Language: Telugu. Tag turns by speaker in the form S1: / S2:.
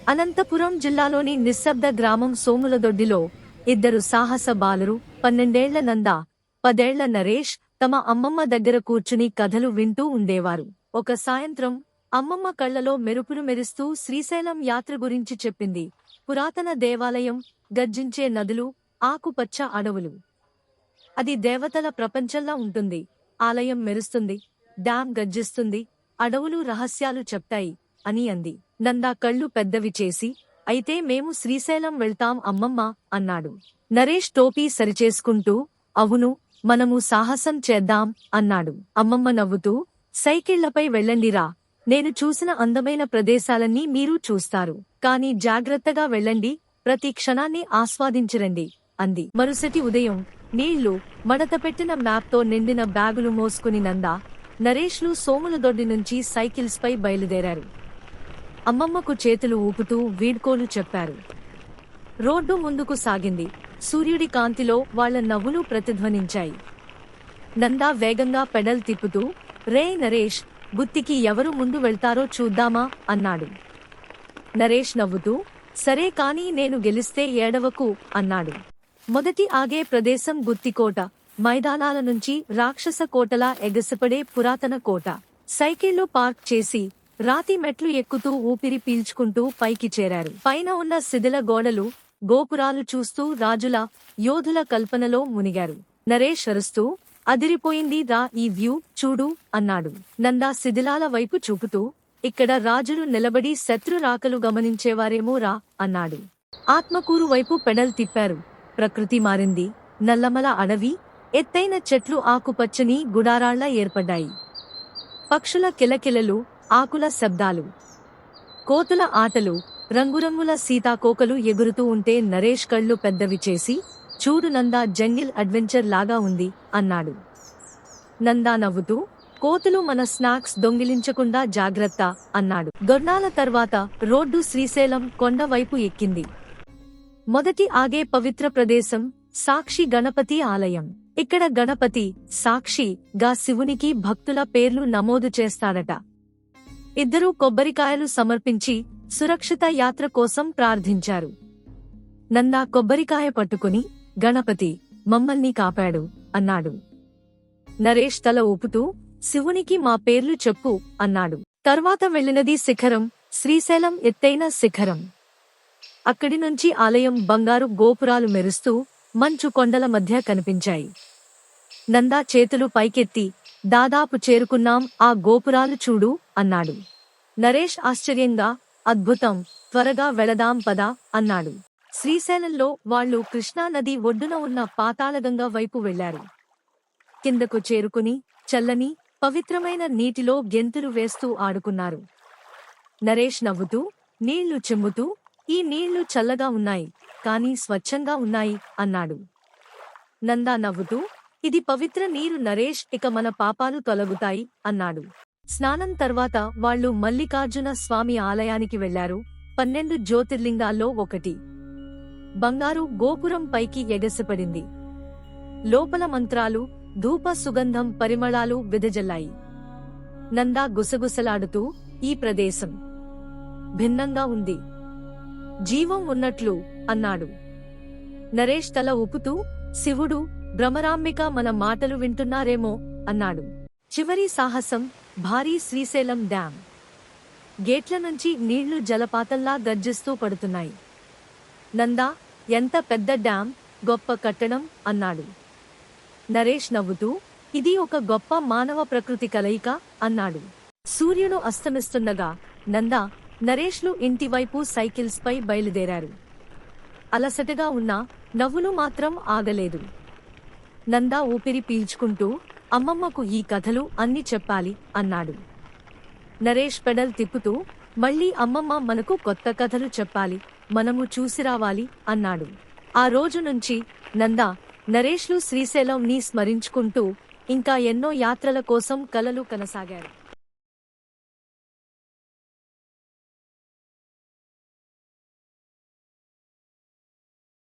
S1: అనంతపురం జిల్లాలోని నిశ్శబ్ద గ్రామం సోములదొడ్డిలో ఇద్దరు సాహస బాలురు 12ఏళ్ల నంద 10ఏళ్ల నరేష్ తమ అమ్మమ్మ దగ్గర కూర్చుని కథలు వింటూ ఉండేవారు. ఒక సాయంత్రం అమ్మమ్మ కళ్లలో మెరుపులు మెరుస్తూ శ్రీశైలం యాత్ర గురించి చెప్పింది. పురాతన దేవాలయం, గర్జించే నదులు, ఆకుపచ్చ అడవులు. అది దేవతల ప్రపంచంలా ఉంటుంది. ఆలయం మెరుస్తుంది, డ్యాం గర్జిస్తుంది, అడవులు రహస్యాలు చెప్తాయి అని అంది. నందా కళ్ళు పెద్దవి చేసి, అయితే మేము శ్రీశైలం వెళ్తాం అమ్మమ్మ అన్నాడు. నరేష్ టోపీ సరిచేసుకుంటూ, అవును, మనము సాహసం చేద్దాం అన్నాడు. అమ్మమ్మ నవ్వుతూ, సైకిళ్లపై వెళ్ళండిరా, నేను చూసిన అందమైన ప్రదేశాలన్నీ మీరు చూస్తారు. కానీ జాగ్రత్తగా వెళ్ళండి, ప్రతి క్షణాన్ని ఆస్వాదించరండి అంది. మరుసటి ఉదయం నీళ్లు, మడతపెట్టిన మ్యాప్తో నిండిన బ్యాగులు మోసుకుని నందా, నరేష్లు సోములదొడ్డి నుంచి సైకిల్స్పై బయలుదేరారు. అమ్మమ్మకు చేతులు ఊపుతూ వీడ్కోలు చెప్పారు. రోడ్డు ముందుకు సాగింది. సూర్యుడి కాంతిలో వాళ్ల నవ్వులు ప్రతిధ్వనించాయి. నందా వేగంగా పెడల్ తిప్పుతూ, రేయ్ నరేష్, గుత్తికి ఎవరు ముందు వెళ్తారో చూద్దామా అన్నాడు. నరేష్ నవ్వుతూ, సరే, కానీ నేను గెలిస్తే ఏడవకు అన్నాడు. మొదటి ఆగే ప్రదేశం గుత్తికోట. మైదానాల నుంచి రాక్షస కోటలా ఎగసిపడే పురాతన కోట. సైకిళ్లు పార్క్ చేసి రాతి మెట్లు ఎక్కుతూ ఊపిరి పీల్చుకుంటూ పైకి చేరారు. పైన ఉన్న శిథిల గోడలు, గోపురాలు చూస్తూ రాజుల, యోధుల కల్పనలో మునిగారు. నరేష్ అరుస్తూ, అదిరిపోయింది రా ఈ వ్యూ చూడు అన్నాడు. నందా శిథిలాల వైపు చూపుతూ, ఇక్కడ రాజులు నిలబడి శత్రు రాకలు గమనించేవారేమో రా అన్నాడు. ఆత్మకూరు వైపు పెడల్ తిప్పారు. ప్రకృతి మారింది. నల్లమల అడవి, ఎత్తైన చెట్లు ఆకుపచ్చని గుడారాళ్ల ఏర్పడ్డాయి. పక్షుల కిలకిలలు, ఆకుల శబ్దాలు, కోతుల ఆటలు, రంగురంగుల సీతాకోకలు ఎగురుతూ ఉంటే నరేష్ కళ్ళు పెద్దవి చేసి, చూడు నందా, జంగిల్ అడ్వెంచర్ లాగా ఉంది అన్నాడు. నందా నవ్వుతూ, కోతులు మన స్నాక్స్ దొంగిలించకుండా జాగ్రత్త అన్నాడు. గొర్నాల తర్వాత రోడ్డు శ్రీశైలం కొండ వైపు ఎక్కింది. మొదటి ఆగే పవిత్ర ప్రదేశం సాక్షి గణపతి ఆలయం. ఇక్కడ గణపతి సాక్షి గా శివునికి భక్తుల పేర్లు నమోదు చేస్తాడట. ఇద్దరూ కొబ్బరికాయలు సమర్పించి సురక్షిత యాత్ర కోసం ప్రార్థించారు. నందా కొబ్బరికాయ పట్టుకుని, గణపతి మమ్మల్ని కాపాడు అన్నాడు. నరేష్ తల ఊపుతూ, శివునికి మా పేర్లు చెప్పు అన్నాడు. తర్వాత వెళ్లినది శిఖరం, శ్రీశైలం ఎత్తైన శిఖరం. అక్కడి నుంచి ఆలయం బంగారు గోపురాలు మెరుస్తూ మంచు కొండల మధ్య కనిపించాయి. నందా చేతులు పైకెత్తి, దాదాపు చేరుకున్నాం, ఆ గోపురాలు చూడు అన్నాడు. నరేష్ ఆశ్చర్యంగా, అద్భుతం, త్వరగా వెళదాం పదా అన్నాడు. శ్రీశైలంలో వాళ్లు కృష్ణానది ఒడ్డున ఉన్న పాతాళగంగ వైపు వెళ్లారు. కిందకు చేరుకుని చల్లని, పవిత్రమైన నీటిలో గెంతులు వేస్తూ ఆడుకున్నారు. నరేష్ నవ్వుతూ, నీళ్లు చెమ్ముతూ, ఈ నీళ్లు చల్లగా ఉన్నాయి, కానీ స్వచ్ఛంగా ఉన్నాయి అన్నాడు. నందా నవ్వుతూ, ఇది పవిత్ర నీరు నరేష్, ఇక మన పాపాలు తొలగుతాయి అన్నాడు. స్నానం తర్వాత వాళ్లు మల్లికార్జున స్వామి ఆలయానికి వెళ్లారు. 12 జ్యోతిర్లింగాల్లో ఒకటి. బంగారు గోపురం పైకి ఎగసిపడింది. లోపల మంత్రాలు, ధూప సుగంధం పరిమళాలు వెదజల్లాయి. నందా గుసగుసలాడుతూ, ఈ ప్రదేశం భిన్నంగా ఉంది, జీవం ఉన్నట్లు అన్నాడు. నరేష్ తల ఊపుతూ, శివుడు, భ్రమరాంబిక మన మాటలు వింటున్నారేమో అన్నాడు. చివరి సాహసం భారీ శ్రీశైలం డ్యాం. గేట్ల నుంచి నీళ్లు జలపాతంలా గర్జిస్తూ పడుతున్నాయి. నందా, ఎంత పెద్ద డ్యాం, గొప్ప కట్టడం అన్నాడు. నరేష్ నవ్వుతూ, ఇది ఒక గొప్ప మానవ ప్రకృతి కలయిక అన్నాడు. సూర్యుడు అస్తమిస్తుండగా నందా, నరేష్లు ఇంటివైపు సైకిల్స్పై బయలుదేరారు. అలసటగా ఉన్నా నవ్వులు మాత్రం ఆగలేదు. నందా ఊపిరి పీల్చుకుంటూ, అమ్మమ్మకు ఈ కథలు అన్ని చెప్పాలి అన్నాడు. నరేష్ పెడల్ తిప్పుతూ, మళ్ళీ అమ్మమ్మ మనకు కొత్త కథలు చెప్పాలి, మనము చూసిరావాలి అన్నాడు. ఆ రోజు నుంచి నందా, నరేష్లు శ్రీశైలం ని స్మరించుకుంటూ ఇంకా ఎన్నో యాత్రల కోసం కలలు కనసాగారు.